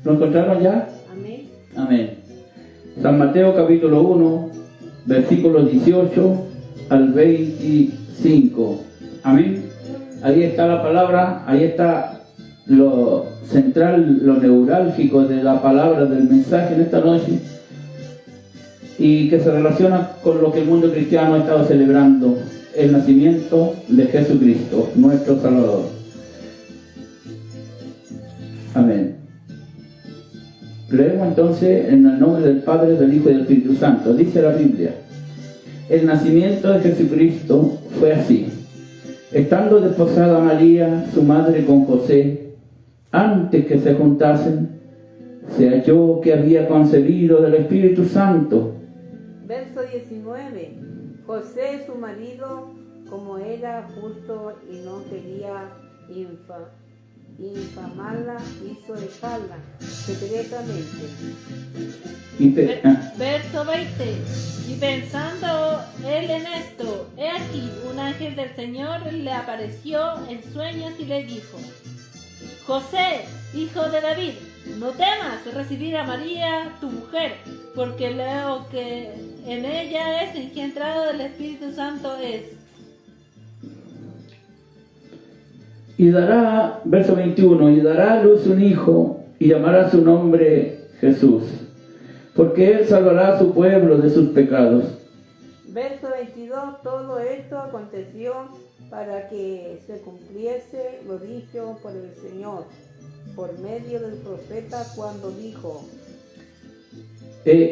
¿Lo encontraron ya? Amén. Amén. San Mateo capítulo 1, versículos 18 al 25. Amén. Ahí está la palabra, ahí está lo central, lo neurálgico de la palabra, del mensaje en esta noche, y que se relaciona con lo que el mundo cristiano ha estado celebrando, el nacimiento de Jesucristo, nuestro Salvador. Amén. Leemos entonces en el nombre del Padre, del Hijo y del Espíritu Santo. Dice la Biblia: el nacimiento de Jesucristo fue así. Estando desposada María, su madre, con José, antes que se juntasen, se halló que había concebido del Espíritu Santo. Verso 19. José, su marido, como era justo y no quería infamarla, hizo dejarla secretamente. Verso 20. Y pensando él en esto, he aquí, un ángel del Señor le apareció en sueños y le dijo: José, hijo de David, no temas recibir a María, tu mujer, porque lo que en ella es engendrado del Espíritu Santo es. Y dará, verso 21, y dará a luz un hijo, y llamará su nombre Jesús, porque él salvará a su pueblo de sus pecados. Verso 22. Todo esto aconteció para que se cumpliese lo dicho por el Señor, por medio del profeta, cuando dijo: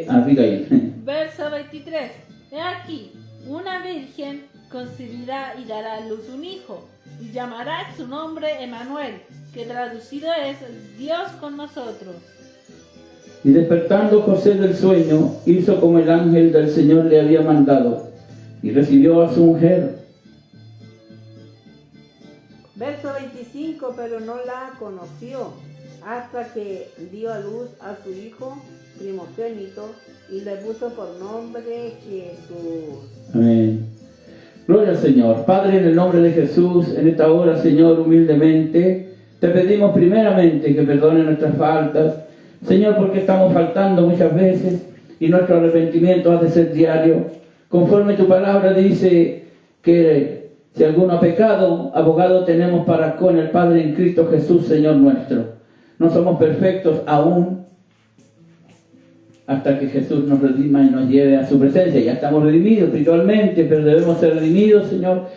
Abigail. Verso 23. He aquí, una virgen concebirá y dará a luz un hijo, y llamará su nombre Emmanuel, que traducido es Dios con nosotros. Y despertando José del sueño, hizo como el ángel del Señor le había mandado, y recibió a su mujer. Verso 25. Pero no la conoció hasta que dio a luz a su hijo primogénito y le puso por nombre Jesús. Amén. Gloria al Señor. Padre, en el nombre de Jesús, en esta hora, Señor, humildemente, te pedimos primeramente que perdone nuestras faltas, Señor, porque estamos faltando muchas veces y nuestro arrepentimiento ha de ser diario. Conforme tu palabra dice que si alguno ha pecado, abogado tenemos para con el Padre en Cristo Jesús, Señor nuestro. No somos perfectos aún hasta que Jesús nos redima y nos lleve a su presencia. Ya estamos redimidos espiritualmente, pero debemos ser redimidos, Señor,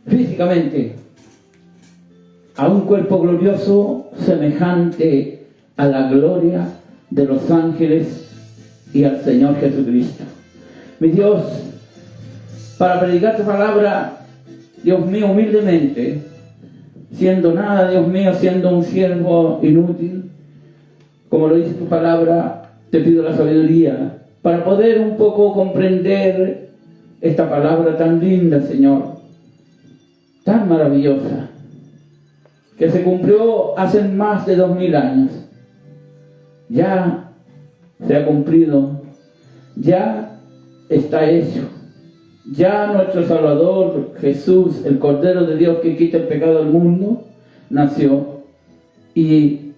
físicamente, a un cuerpo glorioso semejante a la gloria de los ángeles y al Señor Jesucristo. Mi Dios, para predicar tu palabra, Dios mío, humildemente, siendo nada, Dios mío, siendo un siervo inútil, como lo dice tu palabra, te pido la sabiduría para poder un poco comprender esta palabra tan linda, Señor, tan maravillosa, que se cumplió hace más de 2000 años. Ya se ha cumplido, ya está hecho. Ya nuestro Salvador, Jesús, el Cordero de Dios que quita el pecado del mundo, nació y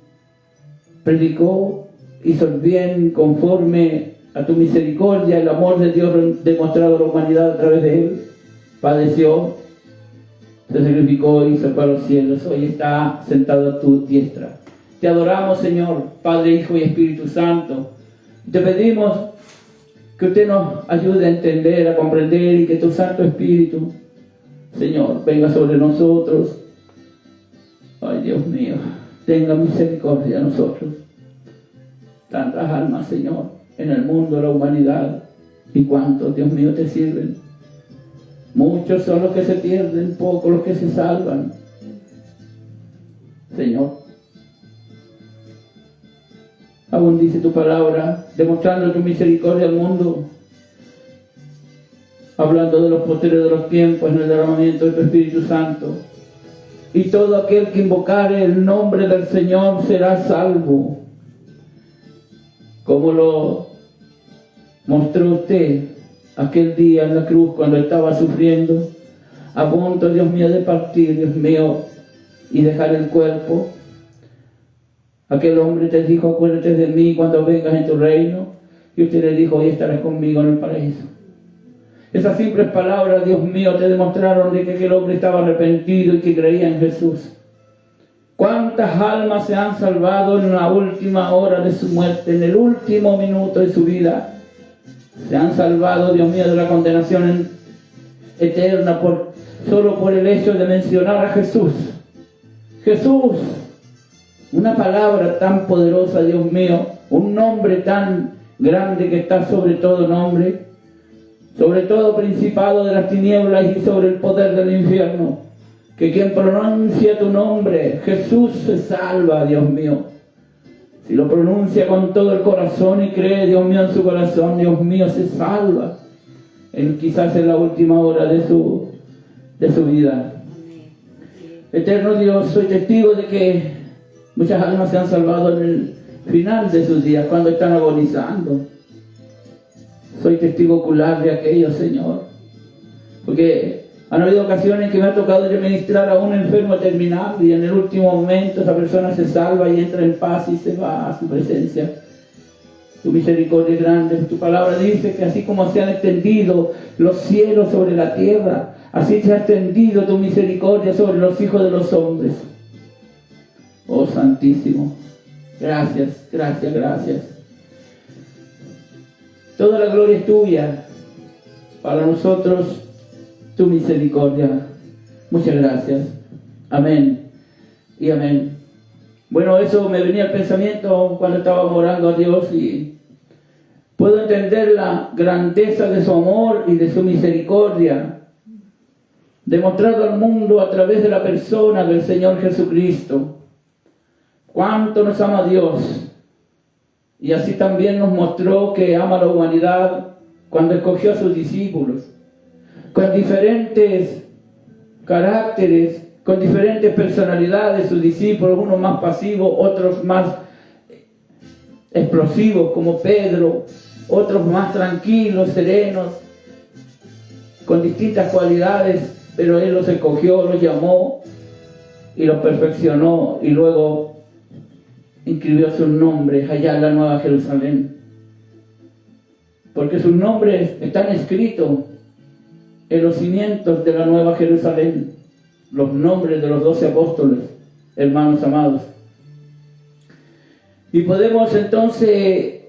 predicó, hizo el bien conforme a tu misericordia, el amor de Dios demostrado a la humanidad a través de él. Padeció, se sacrificó y se fue a los cielos. Hoy está sentado a tu diestra. Te adoramos, Señor, Padre, Hijo y Espíritu Santo. Te pedimos que usted nos ayude a entender, a comprender, y que tu Santo Espíritu, Señor, venga sobre nosotros. Ay, Dios mío, tenga misericordia de nosotros. Tantas almas, Señor, en el mundo, la humanidad, y cuántos, Dios mío, te sirven. Muchos son los que se pierden, pocos los que se salvan. Señor, aún dice tu palabra, demostrando tu misericordia al mundo, hablando de los postreros de los tiempos, en el derramamiento de tu Espíritu Santo. Y todo aquel que invocare el nombre del Señor será salvo. Como lo mostró usted aquel día en la cruz cuando estaba sufriendo, a punto, Dios mío, de partir, Dios mío, y dejar el cuerpo. Aquel hombre te dijo, acuérdate de mí cuando vengas en tu reino. Y usted le dijo, hoy estarás conmigo en el paraíso. Esas simples palabras, Dios mío, te demostraron de que aquel hombre estaba arrepentido y que creía en Jesús. ¿Cuántas almas se han salvado en la última hora de su muerte, en el último minuto de su vida? Se han salvado, Dios mío, de la condenación eterna solo por el hecho de mencionar a Jesús. Jesús, una palabra tan poderosa, Dios mío, un nombre tan grande que está sobre todo nombre, sobre todo principado de las tinieblas y sobre el poder del infierno, que quien pronuncia tu nombre, Jesús, se salva, Dios mío. Si lo pronuncia con todo el corazón y cree, Dios mío, en su corazón, Dios mío, se salva, quizás en la última hora de su vida. Eterno Dios, soy testigo de que muchas almas se han salvado en el final de sus días, cuando están agonizando. Soy testigo ocular de aquello, Señor. Porque han habido ocasiones que me ha tocado ministrar a un enfermo terminal y en el último momento esa persona se salva y entra en paz y se va a su presencia. Tu misericordia es grande. Tu palabra dice que así como se han extendido los cielos sobre la tierra, así se ha extendido tu misericordia sobre los hijos de los hombres. Oh Santísimo, gracias, gracias, gracias. Toda la gloria es tuya. Para nosotros, tu misericordia. Muchas gracias. Amén y amén. Bueno, eso me venía al pensamiento cuando estábamos orando a Dios y puedo entender la grandeza de su amor y de su misericordia, demostrado al mundo a través de la persona del Señor Jesucristo. Cuánto nos ama Dios. Y así también nos mostró que ama a la humanidad cuando escogió a sus discípulos, con diferentes caracteres, con diferentes personalidades, sus discípulos, unos más pasivos, otros más explosivos como Pedro, otros más tranquilos, serenos, con distintas cualidades, pero Él los escogió, los llamó y los perfeccionó y luego inscribió sus nombres allá en la Nueva Jerusalén. Porque sus nombres están escritos en los cimientos de la Nueva Jerusalén, los nombres de los 12 apóstoles, hermanos amados. Y podemos entonces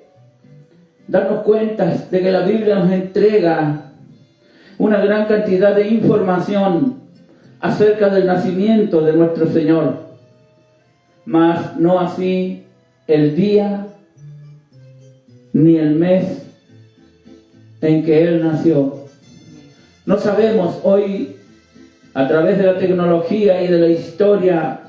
darnos cuenta de que la Biblia nos entrega una gran cantidad de información acerca del nacimiento de nuestro Señor. Mas no así el día ni el mes en que Él nació. No sabemos hoy, a través de la tecnología y de la historia,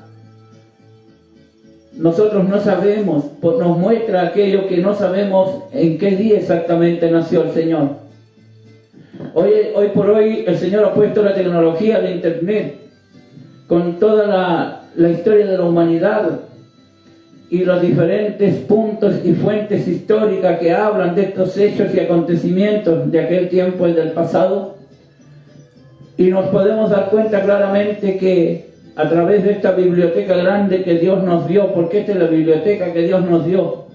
nosotros no sabemos, nos muestra aquello que no sabemos en qué día exactamente nació el Señor. Hoy por hoy el Señor ha puesto la tecnología de Internet con toda la historia de la humanidad y los diferentes puntos y fuentes históricas que hablan de estos hechos y acontecimientos de aquel tiempo y del pasado, y nos podemos dar cuenta claramente que a través de esta biblioteca grande que Dios nos dio, porque esta es la biblioteca que Dios nos dio,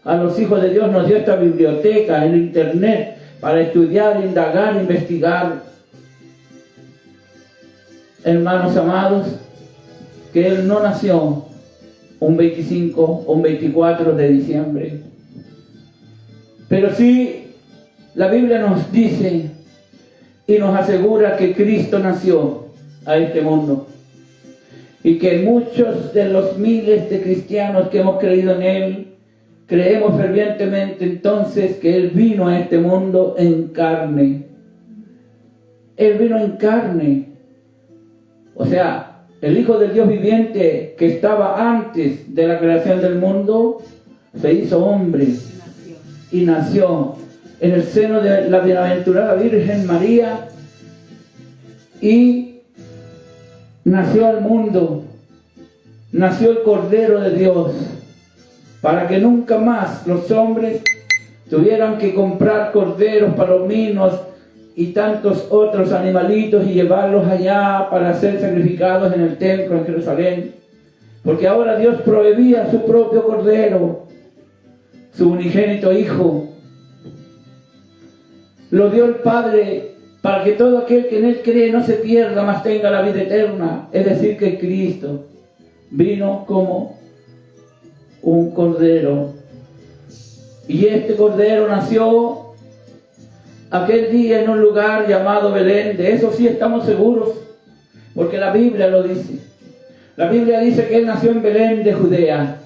a los hijos de Dios nos dio esta biblioteca, el Internet, para estudiar, indagar, investigar. Hermanos amados, que Él no nació un 25 o un 24 de diciembre. Pero sí, la Biblia nos dice y nos asegura que Cristo nació a este mundo. Y que muchos de los miles de cristianos que hemos creído en Él, creemos fervientemente entonces que Él vino a este mundo en carne. Él vino en carne. O sea, el Hijo del Dios viviente que estaba antes de la creación del mundo, se hizo hombre y nació en el seno de la bienaventurada Virgen María y nació al mundo, nació el Cordero de Dios, para que nunca más los hombres tuvieran que comprar corderos, palominos y tantos otros animalitos y llevarlos allá para ser sacrificados en el templo en Jerusalén, Porque ahora Dios proveía su propio Cordero, su unigénito Hijo. Lo dio el Padre para que todo aquel que en Él cree no se pierda, mas tenga la vida eterna. Es decir, que Cristo vino como un Cordero. Y este Cordero nació aquel día en un lugar llamado Belén. De eso sí estamos seguros, porque la Biblia lo dice. La Biblia dice que Él nació en Belén de Judea.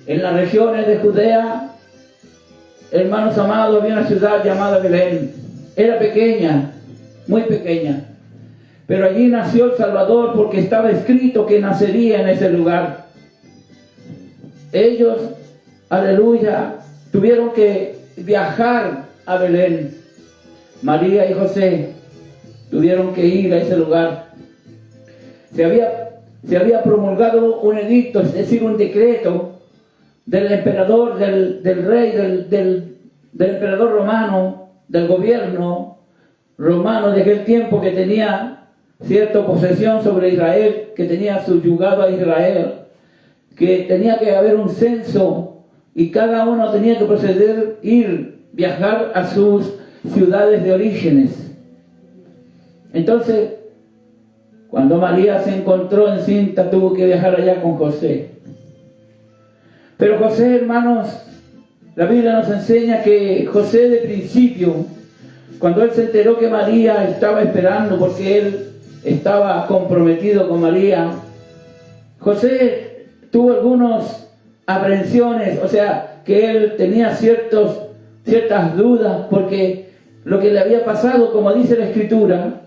En las regiones de Judea, hermanos amados, había una ciudad llamada Belén. Era pequeña, muy pequeña. Pero allí nació el Salvador, porque estaba escrito que nacería en ese lugar. Ellos, aleluya, tuvieron que viajar a Belén. María y José tuvieron que ir a ese lugar. Se había promulgado un edicto, es decir, un decreto del emperador, del rey, del emperador romano, del gobierno romano de aquel tiempo, que tenía cierta posesión sobre Israel, que tenía subyugado a Israel, que tenía que haber un censo y cada uno tenía que proceder, viajar a sus ciudades de orígenes. Entonces, cuando María se encontró encinta, tuvo que viajar allá con José. Pero José, hermanos, la Biblia nos enseña que José, de principio, cuando él se enteró que María estaba esperando, porque él estaba comprometido con María, José tuvo algunas aprensiones, o sea, que él tenía ciertas dudas, porque lo que le había pasado, como dice la Escritura,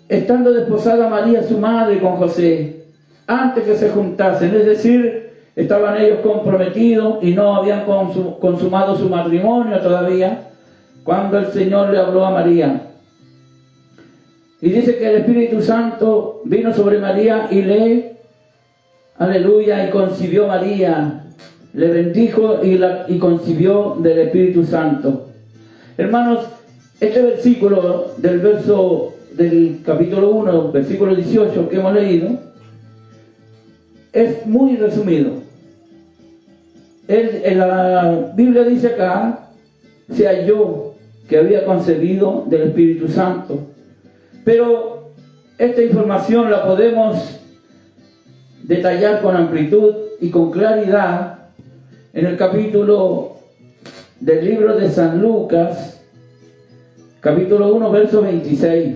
estando desposada María, su madre, con José, antes que se juntasen, es decir, estaban ellos comprometidos y no habían consumado su matrimonio todavía, cuando el Señor le habló a María. Y dice que el Espíritu Santo vino sobre María y aleluya, y concibió María, le bendijo y concibió del Espíritu Santo. Hermanos, este versículo del capítulo 1, versículo 18 que hemos leído, es muy resumido. La Biblia dice acá, se halló que había concebido del Espíritu Santo. Pero esta información la podemos detallar con amplitud y con claridad en el capítulo del libro de San Lucas, capítulo 1, verso 26.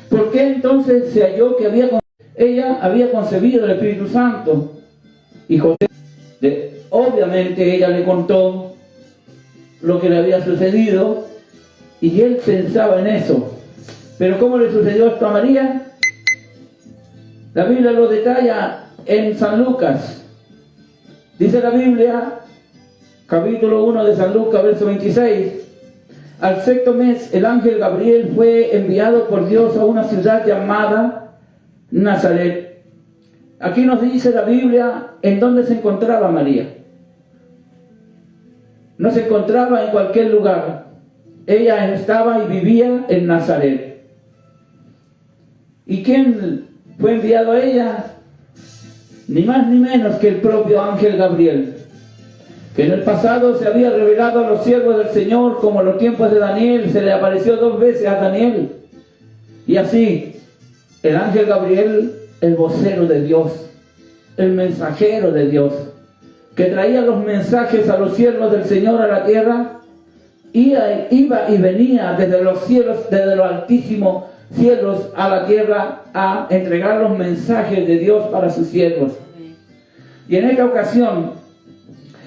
¿Por qué entonces se halló que ella había concebido el Espíritu Santo? Y José, obviamente ella le contó lo que le había sucedido y él pensaba en eso. Pero ¿cómo le sucedió esto a María? La Biblia lo detalla en San Lucas. Dice la Biblia, capítulo 1 de San Lucas, verso 26. Al sexto mes, el ángel Gabriel fue enviado por Dios a una ciudad llamada Nazaret. Aquí nos dice la Biblia en dónde se encontraba María. No se encontraba en cualquier lugar. Ella estaba y vivía en Nazaret. ¿Y quién fue enviado a ella? Ni más ni menos que el propio ángel Gabriel, que en el pasado se había revelado a los siervos del Señor, como en los tiempos de Daniel, se le apareció 2 veces a Daniel. Y así, el ángel Gabriel, el vocero de Dios, el mensajero de Dios, que traía los mensajes a los siervos del Señor a la tierra, iba y venía desde los cielos, desde los altísimos cielos a la tierra, a entregar los mensajes de Dios para sus siervos. Y en esta ocasión,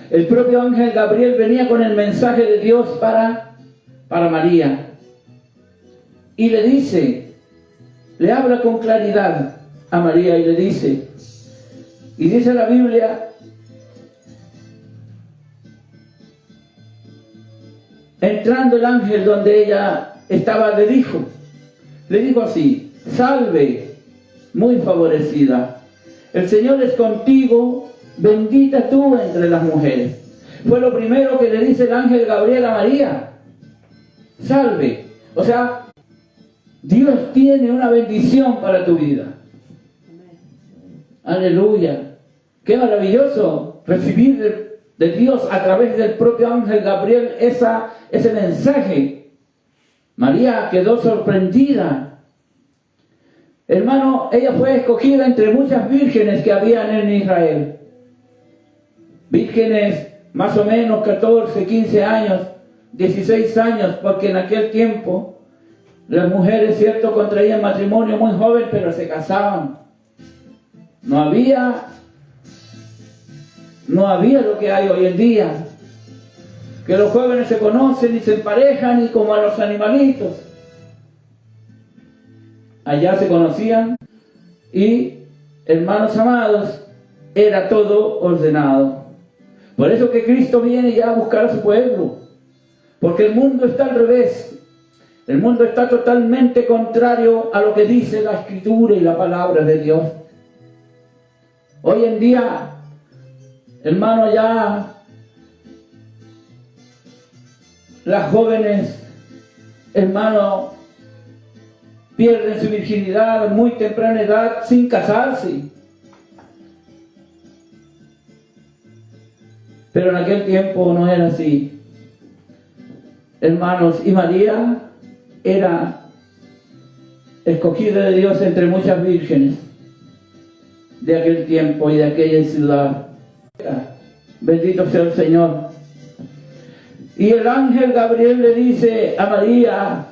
el propio ángel Gabriel venía con el mensaje de Dios para María. Y le dice, le habla con claridad a María y le dice, y dice la Biblia, entrando el ángel donde ella estaba, le dijo así: salve, muy favorecida, el Señor es contigo, bendita tú entre las mujeres. Fue lo primero que le dice el ángel Gabriel a María: salve. O sea, Dios tiene una bendición para tu vida. Aleluya. Qué maravilloso recibir de Dios a través del propio ángel Gabriel ese mensaje. María quedó sorprendida. Hermano, ella fue escogida entre muchas vírgenes que habían en Israel. Vírgenes más o menos 14, 15 años, 16 años, porque en aquel tiempo las mujeres, cierto, contraían matrimonio muy joven, pero se casaban. No había lo que hay hoy en día, que los jóvenes se conocen y se emparejan y como a los animalitos. Allá se conocían y, hermanos amados, era todo ordenado. Por eso que Cristo viene ya a buscar a su pueblo, porque el mundo está al revés. El mundo está totalmente contrario a lo que dice la Escritura y la palabra de Dios. Hoy en día, hermano, ya las jóvenes, hermano, pierden su virginidad a muy temprana edad sin casarse. Pero en aquel tiempo no era así, hermanos, y María era escogida de Dios entre muchas vírgenes de aquel tiempo y de aquella ciudad. Bendito sea el Señor. Y el ángel Gabriel le dice a María,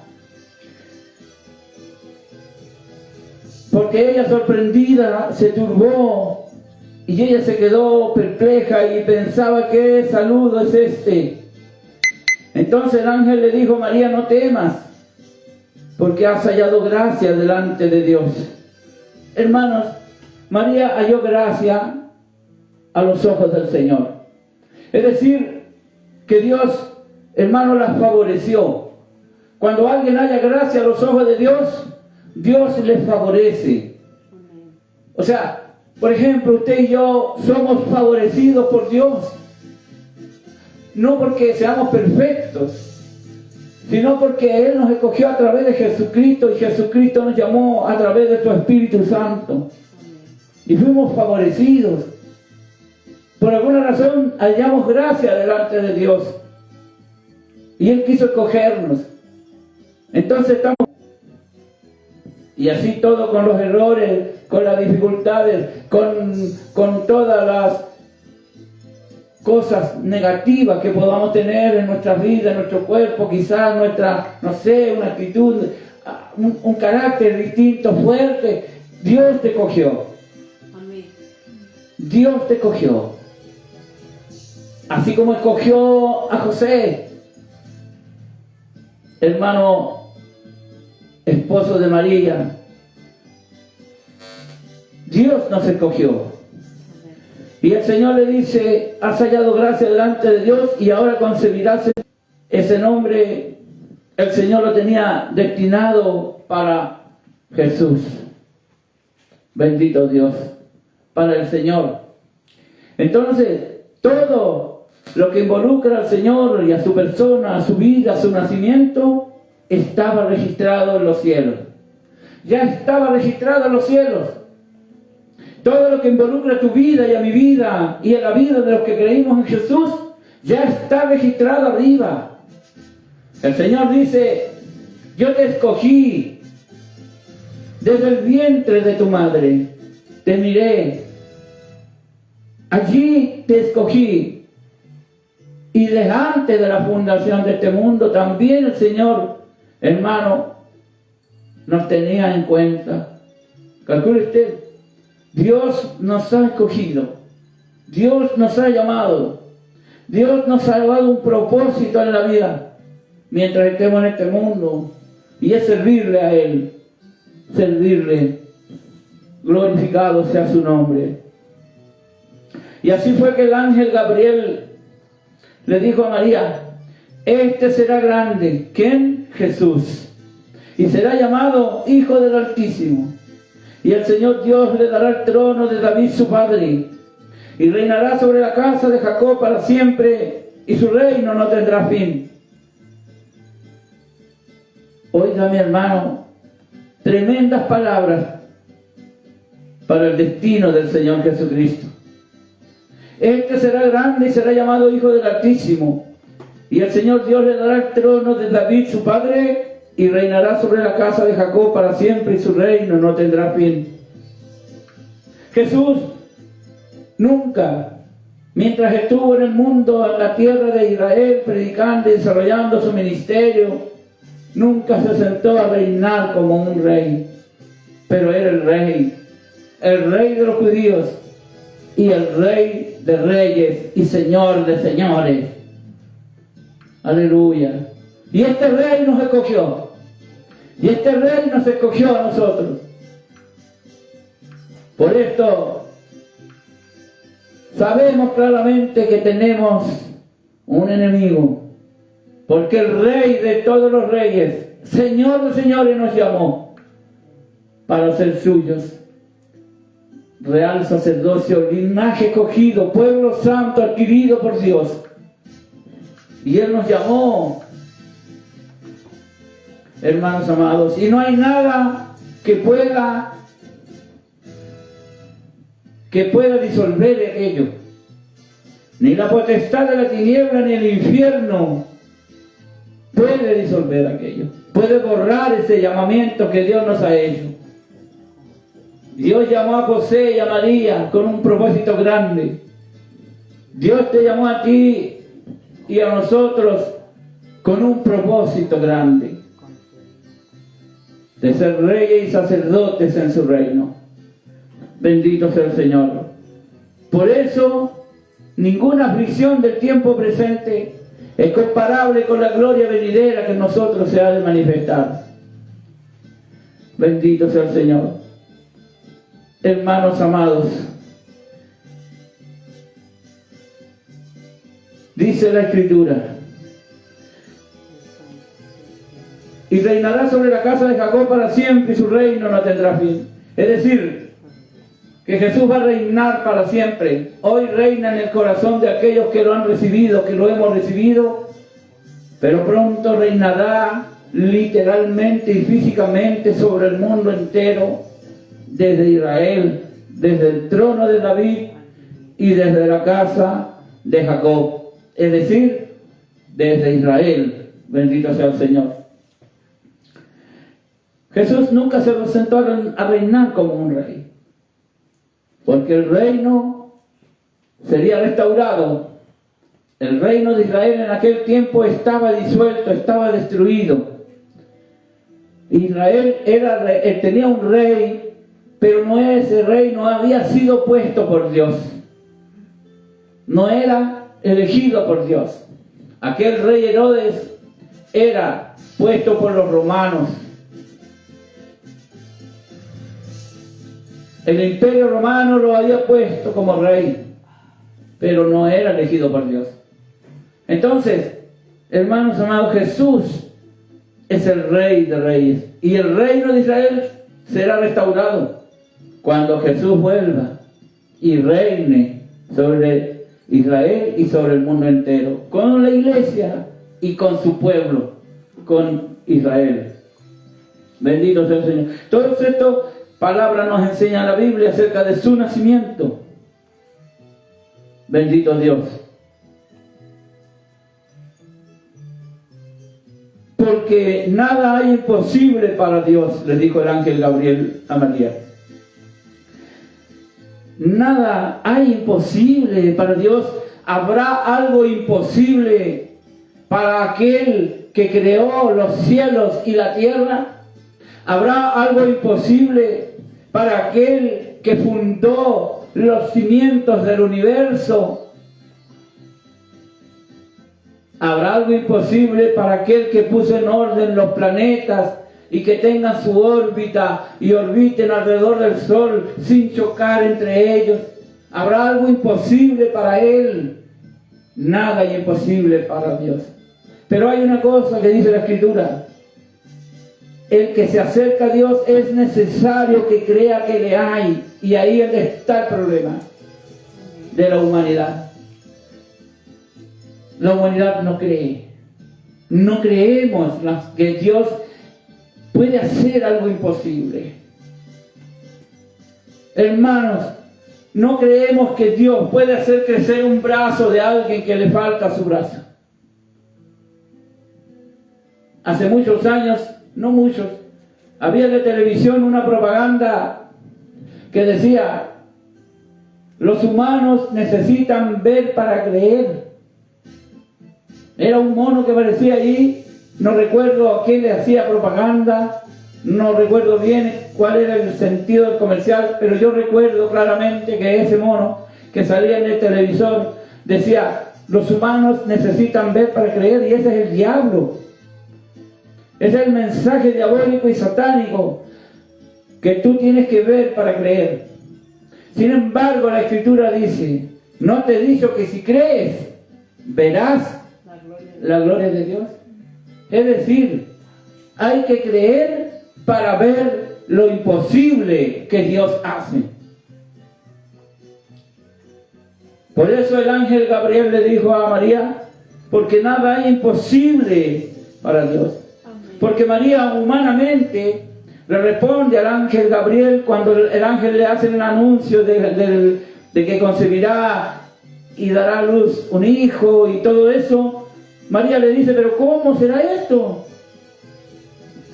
porque ella sorprendida se turbó y ella se quedó perpleja y pensaba, ¿qué saludo es este? Entonces el ángel le dijo, María, no temas, porque has hallado gracia delante de Dios. Hermanos, María halló gracia a los ojos del Señor. Es decir, que Dios, hermano, las favoreció. Cuando alguien haya gracia a los ojos de Dios, Dios les favorece. O sea, por ejemplo, usted y yo somos favorecidos por Dios. No porque seamos perfectos, sino porque Él nos escogió a través de Jesucristo y Jesucristo nos llamó a través de su Espíritu Santo. Y fuimos favorecidos. Por alguna razón hallamos gracia delante de Dios. Y Él quiso escogernos. Entonces estamos... Y así todo, con los errores, con las dificultades, con todas las cosas negativas que podamos tener en nuestra vida, en nuestro cuerpo, quizás nuestra, no sé, una actitud, un carácter distinto, fuerte. Dios te cogió. Amén. Dios te cogió. Así como escogió a José, hermano, esposo de María. Dios nos escogió. Y el Señor le dice, has hallado gracia delante de Dios y ahora concebirás. Ese nombre el Señor lo tenía destinado para Jesús. Bendito Dios, para el Señor. Entonces, todo lo que involucra al Señor y a su persona, a su vida, a su nacimiento, estaba registrado en los cielos. Ya estaba registrado en los cielos. Todo lo que involucra a tu vida y a mi vida y a la vida de los que creímos en Jesús, ya está registrado arriba. El Señor dice, yo te escogí desde el vientre de tu madre, te miré, allí te escogí. Y delante de la fundación de este mundo también el Señor, hermano, nos tenía en cuenta. Calcule usted, Dios nos ha escogido, Dios nos ha llamado, Dios nos ha dado un propósito en la vida mientras estemos en este mundo, y es servirle a Él, servirle. Glorificado sea su nombre. Y así fue que el ángel Gabriel le dijo a María, este será grande. ¿Quién? Jesús. Y será llamado Hijo del Altísimo. Y el Señor Dios le dará el trono de David su padre, y reinará sobre la casa de Jacob para siempre, y su reino no tendrá fin. Oiga, mi hermano, tremendas palabras para el destino del Señor Jesucristo. Este será grande y será llamado Hijo del Altísimo. Y el Señor Dios le dará el trono de David su padre y reinará sobre la casa de Jacob para siempre y su reino no tendrá fin. Jesús nunca, mientras estuvo en el mundo, en la tierra de Israel, predicando y desarrollando su ministerio, nunca se sentó a reinar como un rey. Pero era el rey de los judíos y el rey de reyes y señor de señores. Aleluya. Y este rey nos escogió. Y este rey nos escogió a nosotros. Por esto, sabemos claramente que tenemos un enemigo. Porque el rey de todos los reyes, Señor de señores, nos llamó para ser suyos. Real sacerdocio, linaje escogido, pueblo santo adquirido por Dios. Y Él nos llamó, hermanos amados, y no hay nada que pueda disolver aquello. Ni la potestad de la tiniebla ni el infierno puede disolver aquello. Puede borrar ese llamamiento que Dios nos ha hecho. Dios llamó a José y a María con un propósito grande. Dios te llamó a ti y a nosotros con un propósito grande. De ser reyes y sacerdotes en su reino. Bendito sea el Señor. Por eso, ninguna aflicción del tiempo presente es comparable con la gloria venidera que en nosotros se ha de manifestar. Bendito sea el Señor. Hermanos amados, dice la Escritura, y reinará sobre la casa de Jacob para siempre y su reino no tendrá fin. Es decir, que Jesús va a reinar para siempre. Hoy reina en el corazón de aquellos que lo han recibido, que lo hemos recibido, pero pronto reinará literalmente y físicamente sobre el mundo entero, desde Israel, desde el trono de David y desde la casa de Jacob, es decir, desde Israel. Bendito sea el Señor. Jesús nunca se sentó a reinar como un rey, porque el reino sería restaurado. El reino de Israel en aquel tiempo estaba disuelto, estaba destruido. Israel tenía un rey, pero ese rey no había sido puesto por Dios. No era elegido por Dios. Aquel rey Herodes era puesto por los romanos. El imperio romano lo había puesto como rey, pero no era elegido por Dios. Entonces, hermanos amados, Jesús es el rey de reyes. Y el reino de Israel será restaurado cuando Jesús vuelva y reine sobre Israel y sobre el mundo entero, con la iglesia y con su pueblo, con Israel. Bendito sea el Señor. Todo esto palabra nos enseña la Biblia acerca de su nacimiento. Bendito Dios. Porque nada hay imposible para Dios, le dijo el ángel Gabriel a María. Nada hay imposible para Dios. ¿Habrá algo imposible para aquel que creó los cielos y la tierra? ¿Habrá algo imposible para aquel que fundó los cimientos del universo? ¿Habrá algo imposible para aquel que puso en orden los planetas y que tengan su órbita y orbiten alrededor del Sol sin chocar entre ellos? ¿Habrá algo imposible para Él? Nada es imposible para Dios. Pero hay una cosa que dice la Escritura: el que se acerca a Dios es necesario que crea que le hay. Y ahí es donde está el problema de la humanidad. La humanidad no cree. No creemos que Dios puede hacer algo imposible. Hermanos, no creemos que Dios puede hacer crecer un brazo de alguien que le falta su brazo. Hace muchos años, no muchos, había en la televisión una propaganda que decía: los humanos necesitan ver para creer. Era un mono que aparecía ahí, no recuerdo a quién le hacía propaganda, no recuerdo bien cuál era el sentido del comercial, pero yo recuerdo claramente que ese mono que salía en el televisor decía: los humanos necesitan ver para creer, y ese es el diablo. Ese es el mensaje diabólico y satánico, que tú tienes que ver para creer. Sin embargo, la Escritura dice: ¿no te he dicho que si crees, verás la gloria de Dios? Es decir, hay que creer para ver lo imposible que Dios hace. Por eso el ángel Gabriel le dijo a María: porque nada hay imposible para Dios. Porque María humanamente le responde al ángel Gabriel cuando el ángel le hace el anuncio de que concebirá y dará a luz un hijo y todo eso. María le dice: pero ¿cómo será esto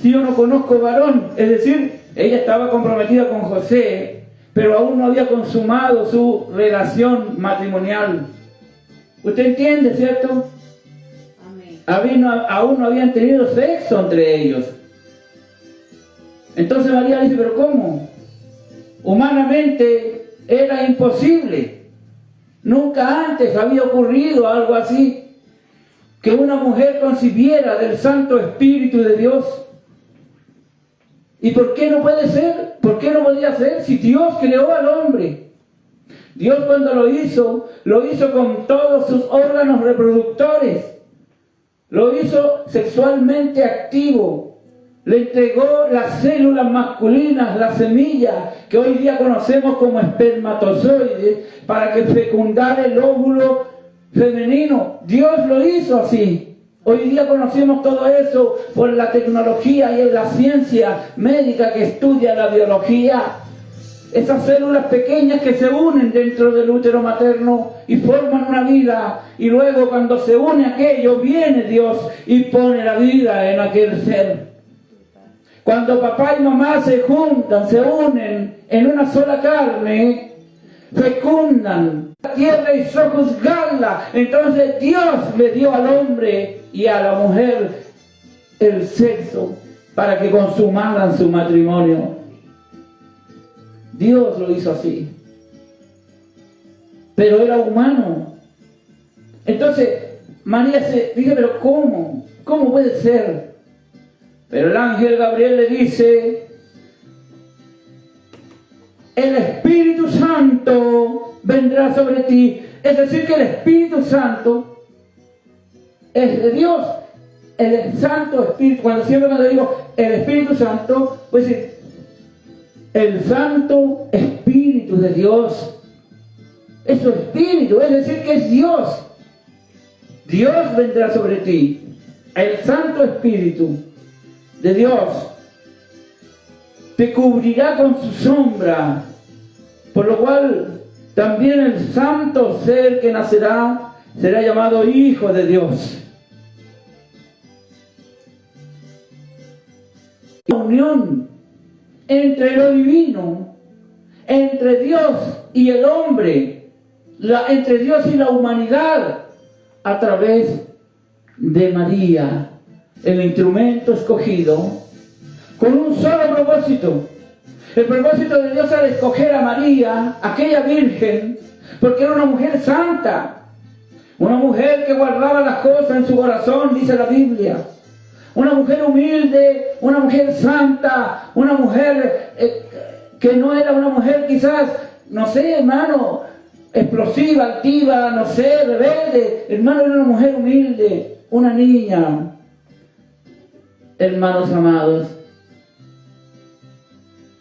si yo no conozco varón? Es decir, ella estaba comprometida con José, pero aún no había consumado su relación matrimonial. ¿Usted entiende, cierto? Aún no habían tenido sexo entre ellos. Entonces María dice: pero ¿cómo? Humanamente era imposible. Nunca antes había ocurrido algo así, que una mujer concibiera del Santo Espíritu de Dios. ¿Y por qué no puede ser? ¿Por qué no podía ser si Dios creó al hombre? Dios, cuando lo hizo con todos sus órganos reproductores. Lo hizo sexualmente activo. Le entregó las células masculinas, la semilla, que hoy día conocemos como espermatozoides, para que fecundara el óvulo femenino. Dios lo hizo así. Hoy día conocemos todo eso por la tecnología y la ciencia médica que estudia la biología. Esas células pequeñas que se unen dentro del útero materno y forman una vida, y luego cuando se une aquello, viene Dios y pone la vida en aquel ser. Cuando papá y mamá se juntan, se unen en una sola carne, fecundan la tierra y sojuzgarla. Entonces Dios le dio al hombre y a la mujer el sexo para que consumaran su matrimonio. Dios lo hizo así. Pero era humano. Entonces María se dice: pero ¿cómo? ¿Cómo puede ser? Pero el ángel Gabriel le dice: el Espíritu Santo vendrá sobre ti. Es decir, que el Espíritu Santo es de Dios. El Santo Espíritu, cuando digo el Espíritu Santo, pues decir el Santo Espíritu de Dios. Es su Espíritu, es decir, que es Dios. Dios vendrá sobre ti. El Santo Espíritu de Dios te cubrirá con su sombra, por lo cual también el santo ser que nacerá será llamado Hijo de Dios. La unión entre lo divino, entre Dios y el hombre, entre Dios y la humanidad, a través de María, el instrumento escogido, con un solo propósito. El propósito de Dios al escoger a María, aquella virgen, porque era una mujer santa, una mujer que guardaba las cosas en su corazón, dice la Biblia. Una mujer humilde, una mujer santa, una mujer que no era una mujer quizás, no sé, hermano, explosiva, altiva, no sé, rebelde. Hermano, era una mujer humilde, una niña. Hermanos amados.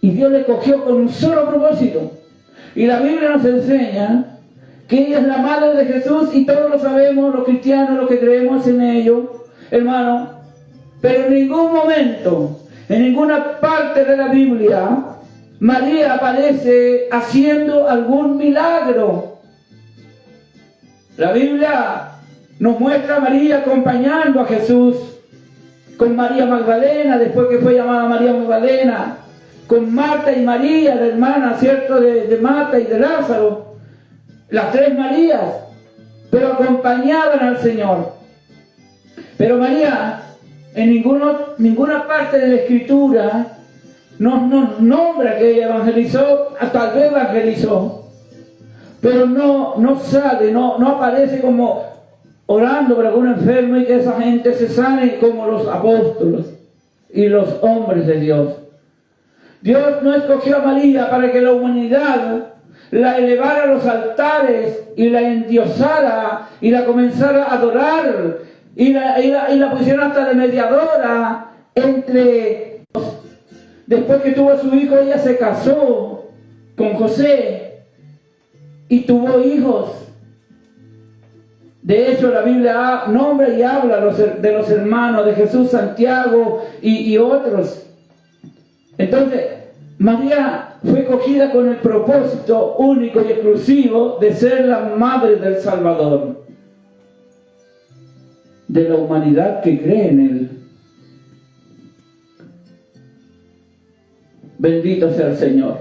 Y Dios le cogió con un solo propósito. Y la Biblia nos enseña que ella es la madre de Jesús, y todos lo sabemos, los cristianos, los que creemos en ello, hermano. Pero en ningún momento, en ninguna parte de la Biblia, María aparece haciendo algún milagro. La Biblia nos muestra a María acompañando a Jesús, con María Magdalena, después que fue llamada María Magdalena, con Marta y María, la hermana, ¿cierto?, de Marta y de Lázaro, las tres Marías, pero acompañaban al Señor. Pero María, en ninguna parte de la Escritura nos nombra que ella evangelizó, tal vez evangelizó, pero no sale, no aparece como orando por algún enfermo y que esa gente se sane como los apóstoles y los hombres de Dios. Dios no escogió a María para que la humanidad la elevara a los altares y la endiosara y la comenzara a adorar y la pusiera hasta de mediadora entre los. Después que tuvo a su hijo, ella se casó con José y tuvo hijos. De hecho, la Biblia nombra y habla de los hermanos de Jesús, Santiago y otros. Entonces, María fue cogida con el propósito único y exclusivo de ser la madre del Salvador, de la humanidad que cree en Él. Bendito sea el Señor.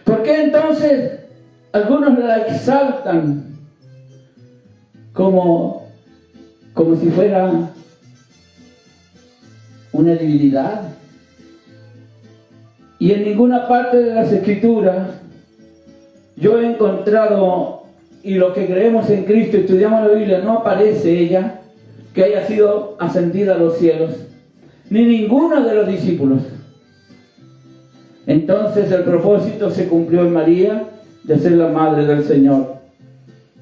¿Por qué entonces algunos la exaltan como si fuera una divinidad? Y en ninguna parte de las Escrituras yo he encontrado, y los que creemos en Cristo, estudiamos la Biblia, no aparece ella que haya sido ascendida a los cielos, ni ninguno de los discípulos. Entonces el propósito se cumplió en María de ser la madre del Señor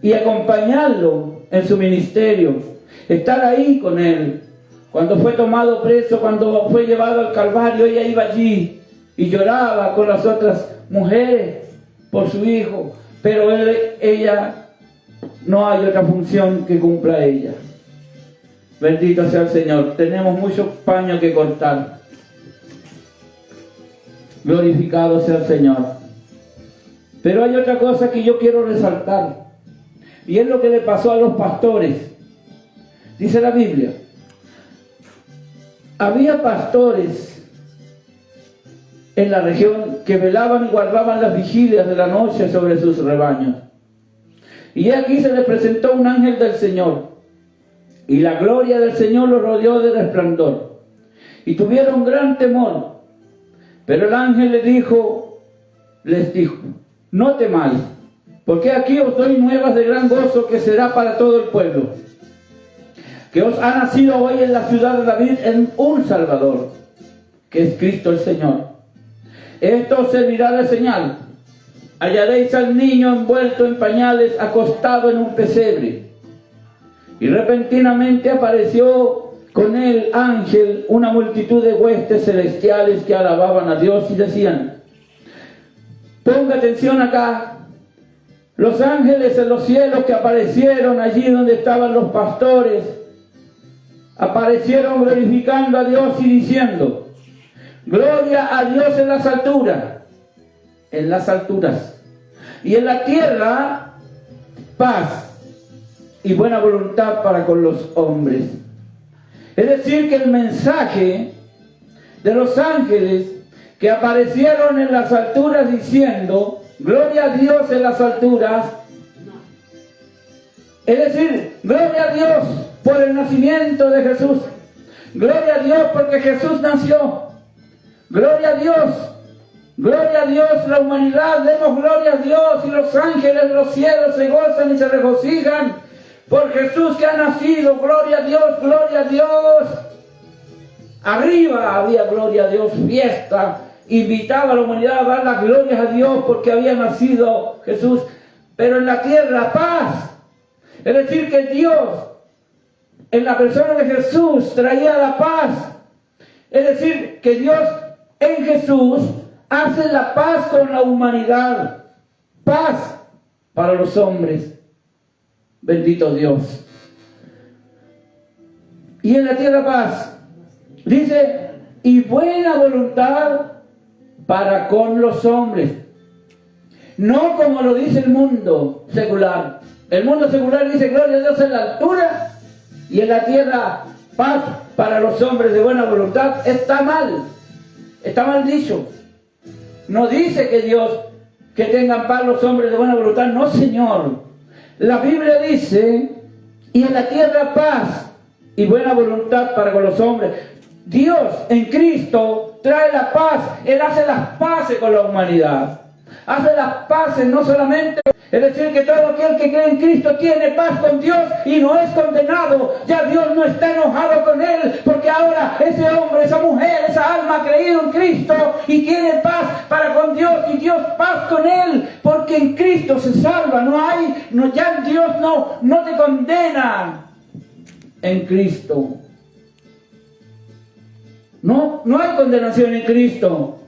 y acompañarlo en su ministerio, estar ahí con Él. Cuando fue tomado preso, cuando fue llevado al Calvario, ella iba allí y lloraba con las otras mujeres por su hijo, pero ella no hay otra función que cumpla ella. Bendito sea el Señor. Tenemos muchos paños que cortar. Glorificado sea el Señor. Pero hay otra cosa que yo quiero resaltar, y es lo que le pasó a los pastores. Dice la Biblia, había pastores en la región que velaban y guardaban las vigilias de la noche sobre sus rebaños. Y aquí se les presentó un ángel del Señor, y la gloria del Señor los rodeó de resplandor, y tuvieron gran temor. Pero el ángel les dijo, no temáis, porque aquí os doy nuevas de gran gozo que será para todo el pueblo, que os ha nacido hoy en la ciudad de David un Salvador, que es Cristo el Señor. Esto os servirá de señal. Hallaréis al niño envuelto en pañales, acostado en un pesebre. Y repentinamente apareció con el ángel una multitud de huestes celestiales que alababan a Dios y decían, ponga atención acá, los ángeles en los cielos que aparecieron allí donde estaban los pastores, aparecieron glorificando a Dios y diciendo, gloria a Dios en las alturas, y en la tierra paz y buena voluntad para con los hombres. Es decir, que el mensaje de los ángeles que aparecieron en las alturas diciendo, gloria a Dios en las alturas, es decir, gloria a Dios por el nacimiento de Jesús, gloria a Dios porque Jesús nació, gloria a Dios, la humanidad, demos gloria a Dios, y los ángeles de los cielos se gozan y se regocijan por Jesús que ha nacido, gloria a Dios, gloria a Dios. Arriba había gloria a Dios, fiesta, invitaba a la humanidad a dar las glorias a Dios porque había nacido Jesús, pero en la tierra paz. Es decir, que Dios en la persona de Jesús traía la paz. Es decir, que Dios en Jesús hace la paz con la humanidad, paz para los hombres. Bendito Dios. Y en la tierra paz. Dice, y buena voluntad para con los hombres. No como lo dice el mundo secular. El mundo secular dice gloria a Dios en la altura y en la tierra paz para los hombres de buena voluntad. Está mal dicho. No dice que Dios, que tengan paz los hombres de buena voluntad. No, Señor. La Biblia dice, y en la tierra paz y buena voluntad para con los hombres. Dios en Cristo trae la paz. Él hace las paces con la humanidad. Hace las paces no solamente, es decir, que todo aquel que cree en Cristo tiene paz con Dios y no es condenado. Ya Dios no está enojado con él, porque ahora ese hombre, esa mujer, esa alma ha creído en Cristo y tiene paz para con Dios y Dios paz con él, porque en Cristo se salva. Ya Dios no te condena en Cristo. No hay condenación en Cristo.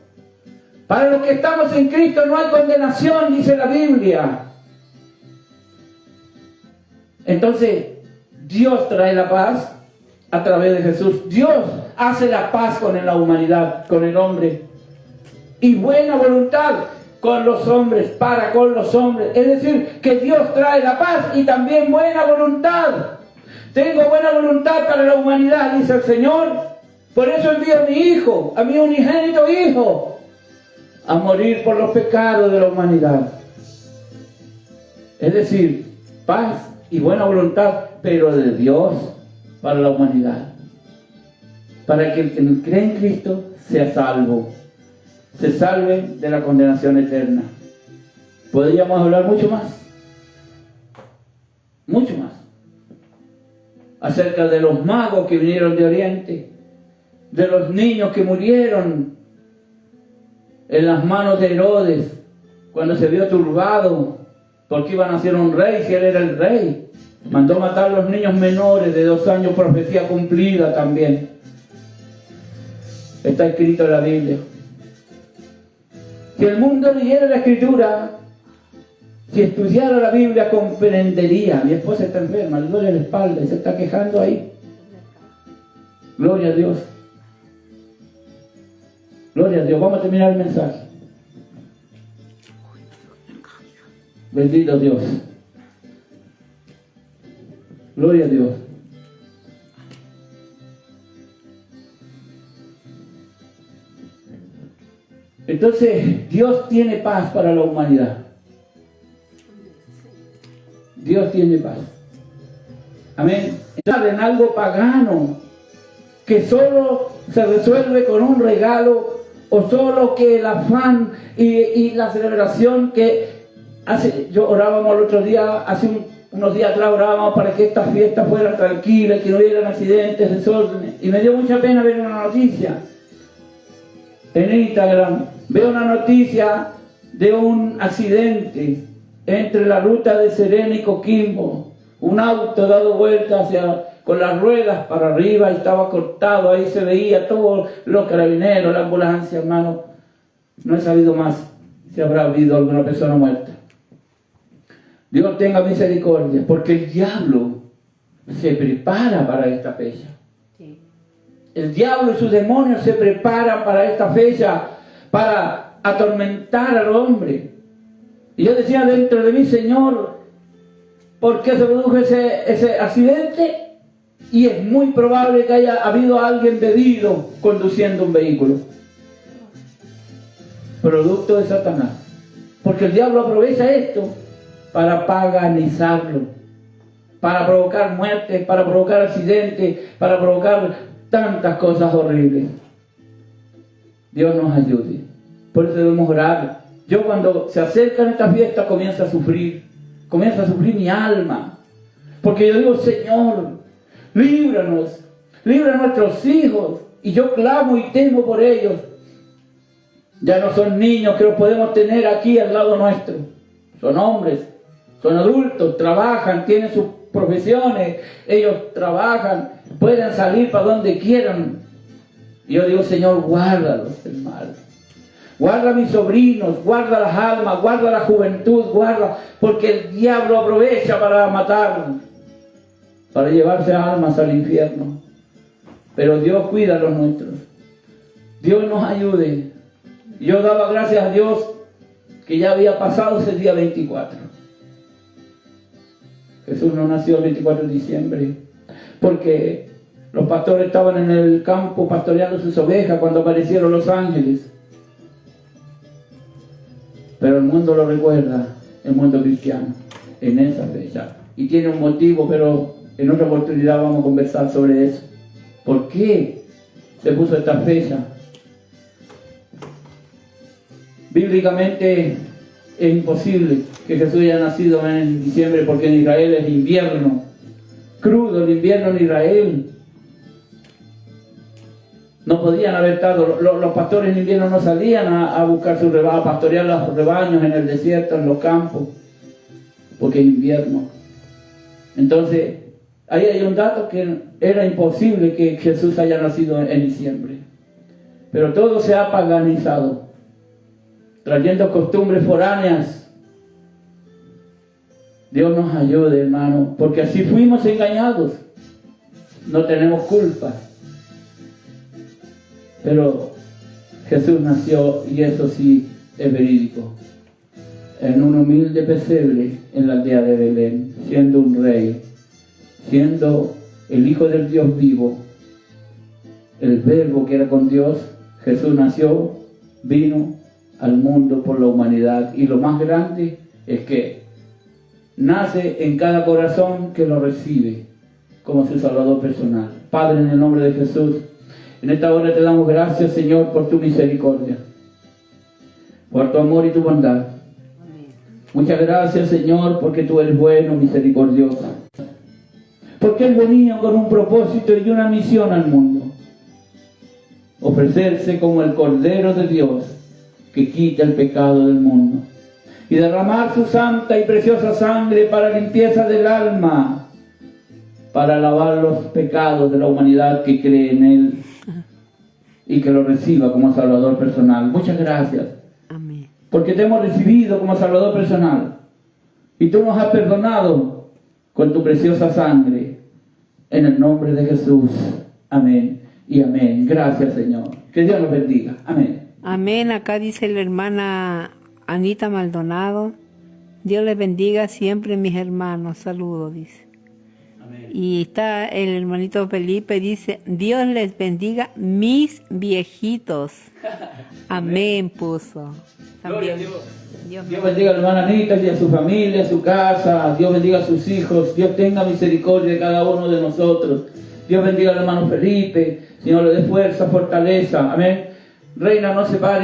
Para los que estamos en Cristo no hay condenación, dice la Biblia. Entonces, Dios trae la paz a través de Jesús. Dios hace la paz con la humanidad, con el hombre. Y buena voluntad con los hombres, para con los hombres. Es decir, que Dios trae la paz y también buena voluntad. Tengo buena voluntad para la humanidad, dice el Señor. Por eso envío a mi Hijo, a mi unigénito Hijo, a morir por los pecados de la humanidad. Es decir, paz y buena voluntad, pero de Dios para la humanidad. Para que el que cree en Cristo sea salvo, se salve de la condenación eterna. Podríamos hablar mucho más, acerca de los magos que vinieron de Oriente, de los niños que murieron en las manos de Herodes, cuando se vio turbado, porque iban a ser un rey, si él era el rey. Mandó matar a los niños menores de 2 años, profecía cumplida también. Está escrito en la Biblia. Si el mundo leyera la Escritura, si estudiara la Biblia, comprendería. Mi esposa está enferma, le duele la espalda y se está quejando ahí. Gloria a Dios. Gloria a Dios. Vamos a terminar el mensaje. Bendito Dios. Gloria a Dios. Entonces, Dios tiene paz para la humanidad. Dios tiene paz. Amén. En algo pagano que solo se resuelve con un regalo, o solo que el afán y la celebración que yo orábamos el otro día, hace unos días atrás orábamos para que esta fiesta fuera tranquila, que no hubieran accidentes, desórdenes, y me dio mucha pena ver una noticia en Instagram. Veo una noticia de un accidente entre la ruta de Serena y Coquimbo. Un auto dado vuelta con las ruedas para arriba y estaba cortado. Ahí se veía todos los carabineros, la ambulancia, hermano. No he sabido más si habrá habido alguna persona muerta. Dios tenga misericordia, porque el diablo se prepara para esta fecha. Sí. El diablo y sus demonios se preparan para esta fecha, para atormentar al hombre. Y yo decía dentro de mí, Señor, ¿por qué se produjo ese accidente? Y es muy probable que haya habido alguien bebido conduciendo un vehículo. Producto de Satanás. Porque el diablo aprovecha esto para paganizarlo, para provocar muerte, para provocar accidentes, para provocar tantas cosas horribles. Dios nos ayude. Por eso debemos orar. Yo cuando se acercan estas fiestas comienzo a sufrir mi alma. Porque yo digo, Señor, líbranos, libra a nuestros hijos. Y yo clamo y temo por ellos. Ya no son niños que los podemos tener aquí al lado nuestro. Son hombres, son adultos, trabajan, tienen sus profesiones, ellos trabajan, pueden salir para donde quieran. Y yo digo, Señor, guárdalos del mal. Guarda a mis sobrinos, guarda las almas, guarda la juventud, guarda, porque el diablo aprovecha para matar, para llevarse almas al infierno. Pero Dios cuida a los nuestros. Dios nos ayude. Y yo daba gracias a Dios que ya había pasado ese día 24. Jesús no nació el 24 de diciembre, porque los pastores estaban en el campo pastoreando sus ovejas cuando aparecieron los ángeles. Pero el mundo lo recuerda, el mundo cristiano, en esa fecha. Y tiene un motivo, pero en otra oportunidad vamos a conversar sobre eso. ¿Por qué se puso esta fecha? Bíblicamente es imposible que Jesús haya nacido en diciembre, porque en Israel es invierno, crudo el invierno en Israel. No podían haber estado, los pastores en invierno no salían a buscar sus rebaños, a pastorear los rebaños en el desierto, en los campos, porque es invierno. Entonces, ahí hay un dato que era imposible que Jesús haya nacido en diciembre. Pero todo se ha paganizado, trayendo costumbres foráneas. Dios nos ayude, hermano, porque así fuimos engañados. No tenemos culpa. Pero Jesús nació, y eso sí es verídico, en un humilde pesebre en la aldea de Belén, siendo un rey, siendo el Hijo del Dios vivo, el Verbo que era con Dios. Jesús nació, vino al mundo por la humanidad, y lo más grande es que nace en cada corazón que lo recibe como su Salvador personal. Padre, en el nombre de Jesús, en esta hora te damos gracias, Señor, por tu misericordia, por tu amor y tu bondad. Amén. Muchas gracias, Señor, porque tú eres bueno, misericordioso. Porque Él venía con un propósito y una misión al mundo: ofrecerse como el Cordero de Dios que quita el pecado del mundo, y derramar su santa y preciosa sangre para limpieza del alma, para lavar los pecados de la humanidad que cree en Él y que lo reciba como Salvador personal. Muchas gracias. Amén. Porque te hemos recibido como Salvador personal, y tú nos has perdonado con tu preciosa sangre. En el nombre de Jesús. Amén y amén. Gracias, Señor. Que Dios nos bendiga. Amén. Amén. Acá dice la hermana Anita Maldonado: Dios les bendiga siempre, mis hermanos. Saludos, dice. Amén. Y está el hermanito Felipe, dice: Dios les bendiga, mis viejitos. Amén, puso. Gloria a También. Dios. Dios bendiga a la hermana Anita y a su familia, a su casa. Dios bendiga a sus hijos. Dios tenga misericordia de cada uno de nosotros. Dios bendiga al hermano Felipe. Señor, le dé fuerza, fortaleza. Amén. Reina, no se pare.